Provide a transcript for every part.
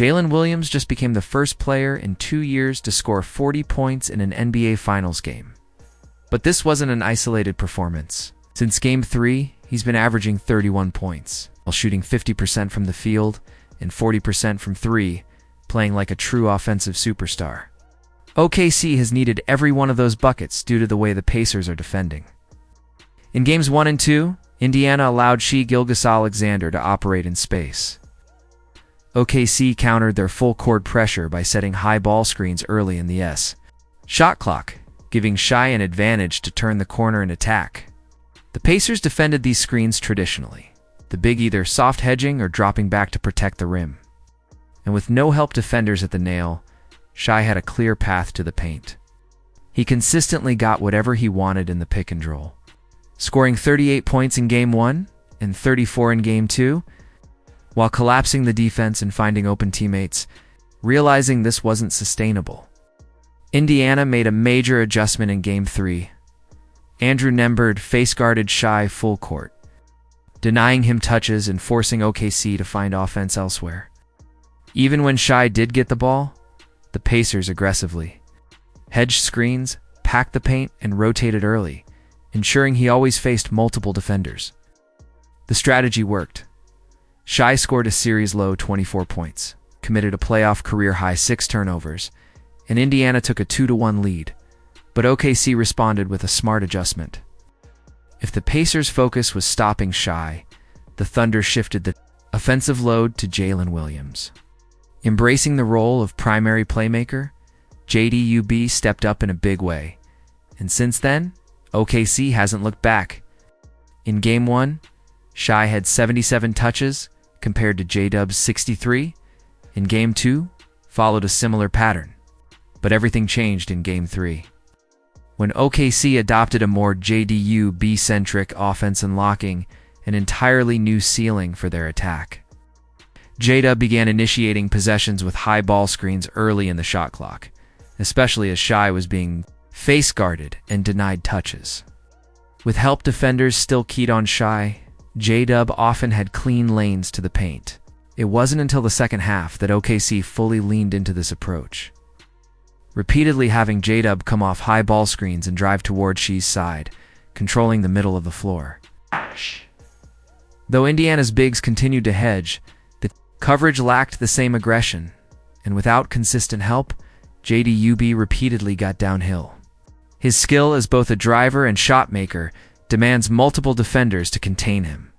Jalen Williams just became the first player in 2 years to score 40 points in an NBA Finals game. But this wasn't an isolated performance. Since Game 3, he's been averaging 31 points, while shooting 50% from the field and 40% from 3, playing like a true offensive superstar. OKC has needed every one of those buckets due to the way the Pacers are defending. In Games 1 and 2, Indiana allowed Shai Gilgeous-Alexander to operate in space. OKC countered their full-court pressure by setting high ball screens early in the shot clock, giving Shai an advantage to turn the corner and attack. The Pacers defended these screens traditionally, the big either soft hedging or dropping back to protect the rim. And with no help defenders at the nail, Shai had a clear path to the paint. He consistently got whatever he wanted in the pick and roll, scoring 38 points in Game 1 and 34 in Game 2, while collapsing the defense and finding open teammates, realizing this wasn't sustainable. Indiana made a major adjustment in Game 3. Andrew Nembhard face-guarded Shai full court, denying him touches and forcing OKC to find offense elsewhere. Even when Shai did get the ball, the Pacers aggressively hedged screens, packed the paint, and rotated early, ensuring he always faced multiple defenders. The strategy worked. Shai scored a series-low 24 points, committed a playoff career-high 6 turnovers, and Indiana took a 2-1 lead, but OKC responded with a smart adjustment. If the Pacers' focus was stopping Shai, the Thunder shifted the offensive load to Jalen Williams. Embracing the role of primary playmaker, JDUB stepped up in a big way, and since then, OKC hasn't looked back. In Game 1, Shai had 77 touches compared to J-Dub's 63. In Game 2, followed a similar pattern. But everything changed in Game 3. When OKC adopted a more JDUB-centric offense, unlocking an entirely new ceiling for their attack. J-Dub began initiating possessions with high ball screens early in the shot clock, especially as Shai was being face-guarded and denied touches. With help defenders still keyed on Shai, J-Dub often had clean lanes to the paint. It wasn't until the second half that OKC fully leaned into this approach, repeatedly having J-Dub come off high ball screens and drive toward Shai's side, controlling the middle of the floor. Though Indiana's bigs continued to hedge, the coverage lacked the same aggression, and without consistent help, JDUB repeatedly got downhill. His skill as both a driver and shot maker demands multiple defenders to contain him.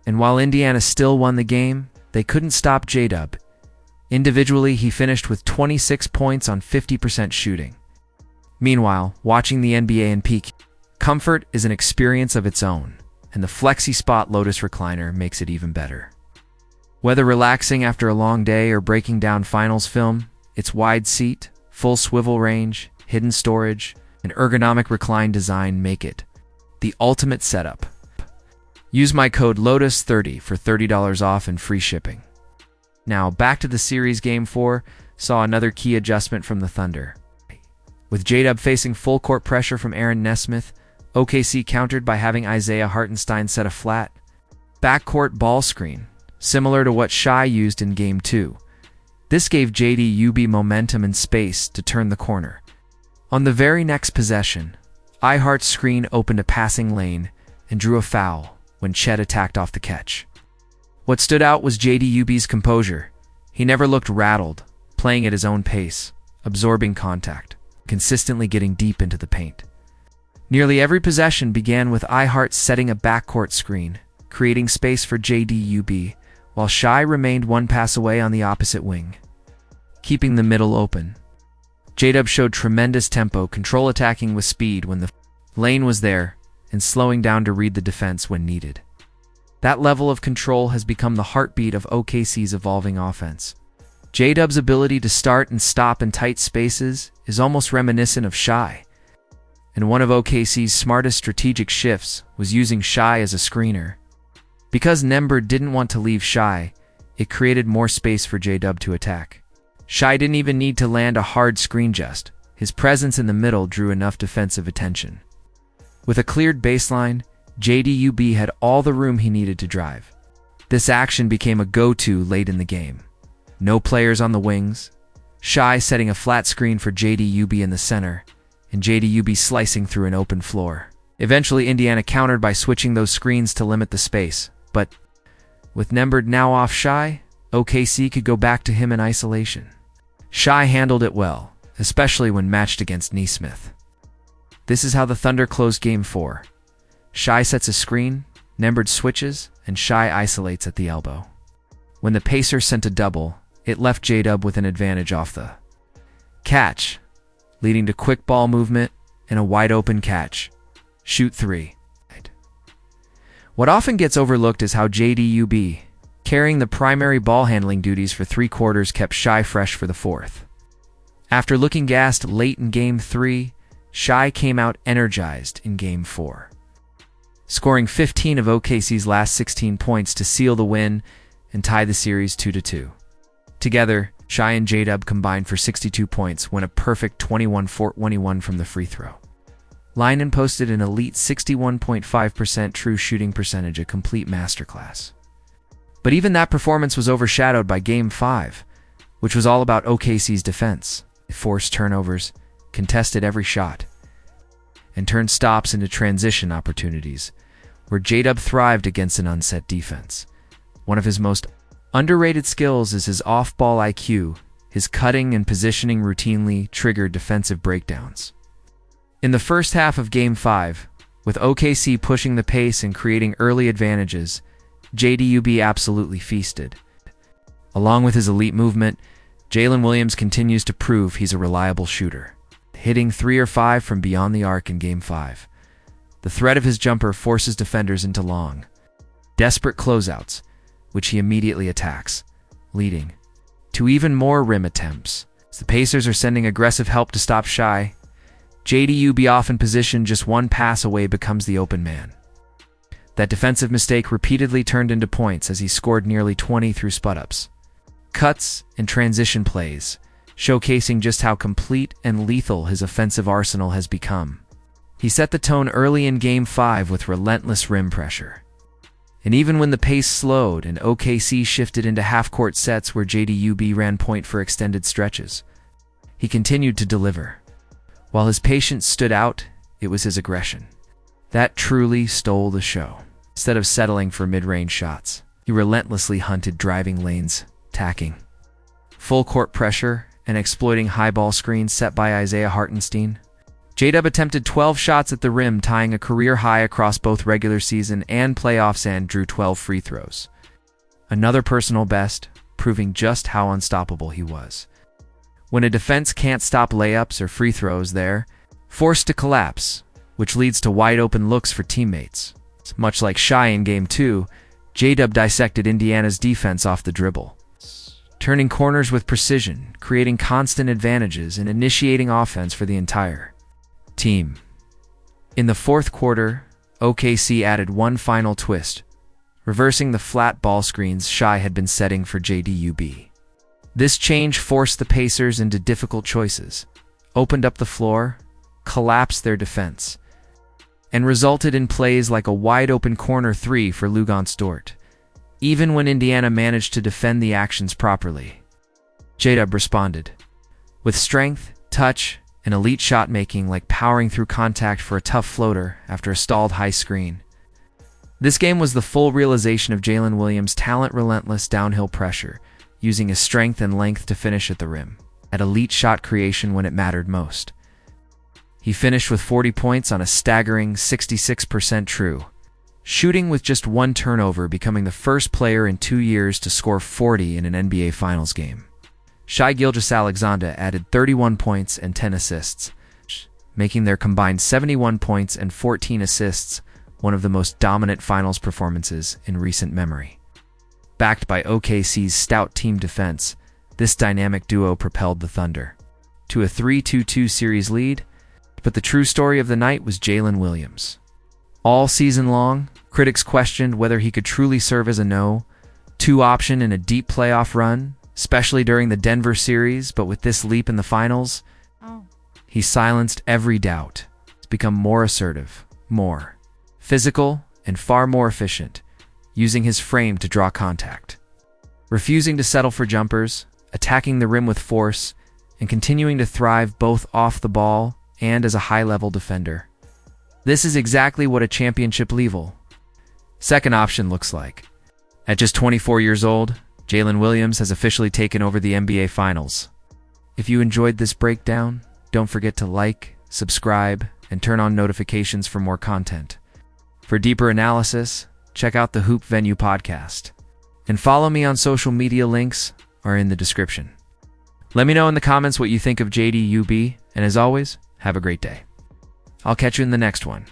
And while Indiana still won the game, they couldn't stop J-Dub. Individually, he finished with 26 points on 50% shooting. Meanwhile, watching the NBA in peak comfort is an experience of its own, and the Flexi Spot Lotus recliner makes it even better. Whether relaxing after a long day or breaking down finals film, its wide seat, full swivel range, hidden storage, and ergonomic recline design make it the ultimate setup. Use my code LOTUS30 for $30 off and free shipping. Now, back to the series. Game 4 saw another key adjustment from the Thunder. With J-Dub facing full court pressure from Aaron Nesmith, OKC countered by having Isaiah Hartenstein set a flat backcourt ball screen, similar to what Shai used in Game 2. This gave JDUB momentum and space to turn the corner. On the very next possession, Ihart's screen opened a passing lane and drew a foul when Chet attacked off the catch. What stood out was JDUB's composure. He never looked rattled, playing at his own pace, absorbing contact, consistently getting deep into the paint. Nearly every possession began with Ihart setting a backcourt screen, creating space for JDUB, while Shai remained one pass away on the opposite wing, keeping the middle open. J-Dub showed tremendous tempo, control attacking with speed when the lane was there, and slowing down to read the defense when needed. That level of control has become the heartbeat of OKC's evolving offense. J-Dub's ability to start and stop in tight spaces is almost reminiscent of Shai, and one of OKC's smartest strategic shifts was using Shai as a screener. Because Nembhard didn't want to leave Shai, it created more space for J-Dub to attack. Shai didn't even need to land a hard screen, just his presence in the middle drew enough defensive attention. With a cleared baseline, JDUB had all the room he needed to drive. This action became a go-to late in the game. No players on the wings. Shai setting a flat screen for JDUB in the center, and JDUB slicing through an open floor. Eventually, Indiana countered by switching those screens to limit the space, but with Nembhard now off Shai, OKC could go back to him in isolation. Shai handled it well, especially when matched against Nesmith. This is how the Thunder closed Game 4. Shai sets a screen, Nembhard switches, and Shai isolates at the elbow. When the Pacers sent a double, it left J-Dub with an advantage off the catch, leading to quick ball movement and a wide-open catch. Shoot 3. What often gets overlooked is how JDUB, carrying the primary ball handling duties for 3 quarters, kept Shai fresh for the 4th. After looking gassed late in Game 3, Shai came out energized in Game 4, scoring 15 of OKC's last 16 points to seal the win and tie the series 2-2. Together, Shai and J-Dub combined for 62 points when a perfect 21-for-21 from the free throw. Lynan posted an elite 61.5% true shooting percentage, a complete masterclass. But even that performance was overshadowed by Game 5, which was all about OKC's defense. It forced turnovers, contested every shot, and turned stops into transition opportunities, where J-Dub thrived against an unset defense. One of his most underrated skills is his off-ball IQ. His cutting and positioning routinely triggered defensive breakdowns. In the first half of Game 5, with OKC pushing the pace and creating early advantages, JDUB absolutely feasted. Along with his elite movement, Jalen Williams continues to prove he's a reliable shooter, hitting 3 or 5 from beyond the arc in Game 5. The threat of his jumper forces defenders into long, desperate closeouts, which he immediately attacks, leading to even more rim attempts. As the Pacers are sending aggressive help to stop Shai, JDUB, off in position just one pass away, becomes the open man. That defensive mistake repeatedly turned into points as he scored nearly 20 through spud-ups, cuts, and transition plays, showcasing just how complete and lethal his offensive arsenal has become. He set the tone early in Game 5 with relentless rim pressure. And even when the pace slowed and OKC shifted into half-court sets where JDUB ran point for extended stretches, he continued to deliver. While his patience stood out, it was his aggression that truly stole the show. Instead of settling for mid-range shots, he relentlessly hunted driving lanes, tacking full-court pressure, and exploiting high-ball screens set by Isaiah Hartenstein. J-Dub attempted 12 shots at the rim, tying a career high across both regular season and playoffs, and drew 12 free throws. Another personal best, proving just how unstoppable he was. When a defense can't stop layups or free throws, they're forced to collapse, which leads to wide-open looks for teammates. Much like Shai in Game 2, J-Dub dissected Indiana's defense off the dribble, turning corners with precision, creating constant advantages, and initiating offense for the entire team. In the 4th quarter, OKC added one final twist, reversing the flat ball screens Shai had been setting for JDUB. This change forced the Pacers into difficult choices, opened up the floor, collapsed their defense, and resulted in plays like a wide-open corner 3 for Luguentz Dort. Even when Indiana managed to defend the actions properly, J-Dub responded with strength, touch, and elite shot-making, like powering through contact for a tough floater after a stalled high screen. This game was the full realization of Jalen Williams' talent, relentless downhill pressure, using his strength and length to finish at the rim, at elite shot creation when it mattered most. He finished with 40 points on a staggering 66% true shooting, with just one turnover, becoming the first player in 2 years to score 40 in an NBA Finals game. Shai Gilgeous-Alexander added 31 points and 10 assists, making their combined 71 points and 14 assists one of the most dominant finals performances in recent memory. Backed by OKC's stout team defense, this dynamic duo propelled the Thunder to a 3-2 series lead, but the true story of the night was Jalen Williams. All season long, critics questioned whether he could truly serve as a no-2 option in a deep playoff run, especially during the Denver series, but with this leap in the finals, he silenced every doubt. He's become more assertive, more physical, and far more efficient, using his frame to draw contact. Refusing to settle for jumpers, attacking the rim with force, and continuing to thrive both off the ball and as a high-level defender. This is exactly what a championship level second option looks like. At just 24 years old, Jalen Williams has officially taken over the NBA Finals. If you enjoyed this breakdown, don't forget to like, subscribe, and turn on notifications for more content. For deeper analysis, check out the Hoop Venue podcast. And follow me on social media, links are in the description. Let me know in the comments what you think of JDUB, and as always, have a great day. I'll catch you in the next one.